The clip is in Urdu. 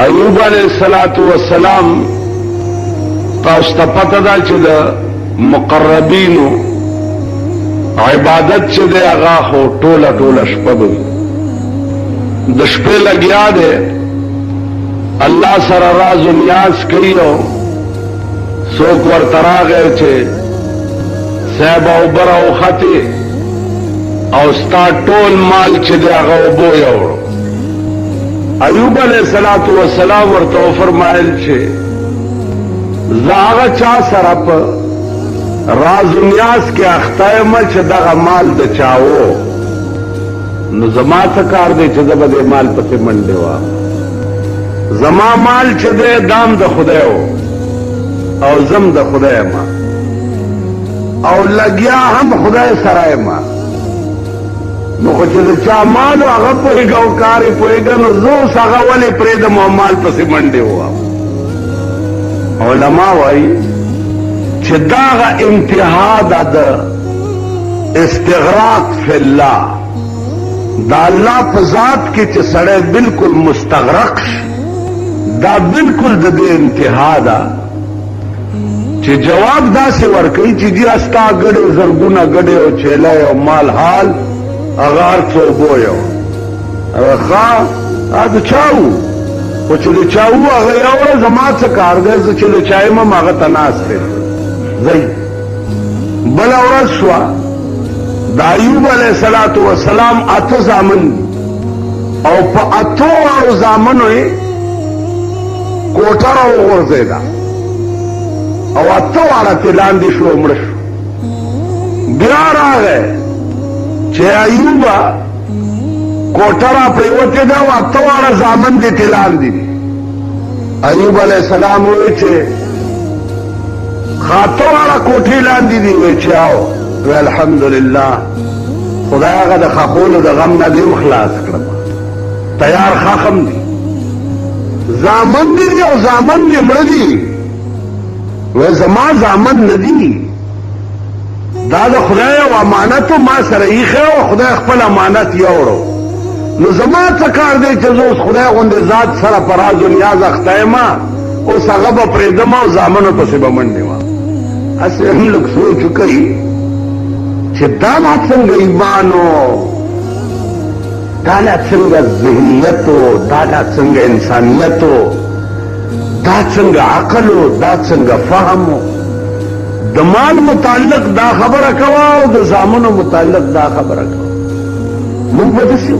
ایوب علیہ الصلوۃ والسلام تاسو ته پته ده چې د مقربینو عبادت چې دی هغه خو ټوله شپه به د شپې لګیا دی الله سره راز و نیاز کوي او څوک ورته راغی چې صاحب اوبه راوختې او ستا ټول مال چې دی هغه اوبو یوړو. ایوب علیہ الصلوۃ والسلام ورته فرمایل چې زه هغه چا سره په راز و نیاز کې اخته یم چې دغه مال د چاوو نو زما څه کار دی چې زه به دې مال پسې منډې وهم. زما مال چې دی دام د خدای و او زم د خدای یم او لګیا هم خدای سره یم نو خو چې د چا مال هغه پوهېږه او کار یې پوهېږه نو زه اوس هغه ولې پرېږدم او مال پسې منډې ووهم. علما وایي چې داغه انتها ده د استغراق فی الله دا الله په ذات کې چې سړی بالکل مستغرق شي دا بالکل د دې انتها ده چې جواب داسې ورکوي چې جی استا ګډې زرګونه ګډې او چیلی او مال حال هغه هر څه اوبو یو هغه ښه د چا و خو چې د چا و هغه یوړه زما څه کار دی زه چې د چا یم هم هغه ته ناست دی ځئ. بله ورځ شوه د ایوب علیه الصلوۃ والسلام 8 زامن او په 8 واړو زامنو یې کوټه راوغورځېده او 8 واړه ترې لاندې شو مړه شو. بیا راغی چې ایوبه کوټه را پرېوتې ده او 8 واړه زامن دې ترې لاندې دي. ایوب علیه السلام وایي چې 8 واړه کوټې لاندې دي وایي چې آو وی الحمدلله خدای هغه د خخولو د غم نه دې خلاص کړم تیار خاخم دي زامن دي او زامن دې مړه دي وی زما زامن نه دي دا د خدای او امانتو ما سره ایښی او خدای خپل امانت یوړو نو زما څه کار دی چې زه اوس خدای غوندې ذات سره په راز و نیاز اخته یم اوس هغه به پرېږدم او زامنو پسې به منډې وم. هسې هم لږ سوچ وکړي چې دا لا څنګه ایمان و دا لا څنګه ذهنیت و دا لا څنګه انسانیت و دا څنګه عقل و دا څنګه فهم و. د مال متعلق دا خبره کوه او د زامنو متعلق دا خبره کوه. موږ به داسې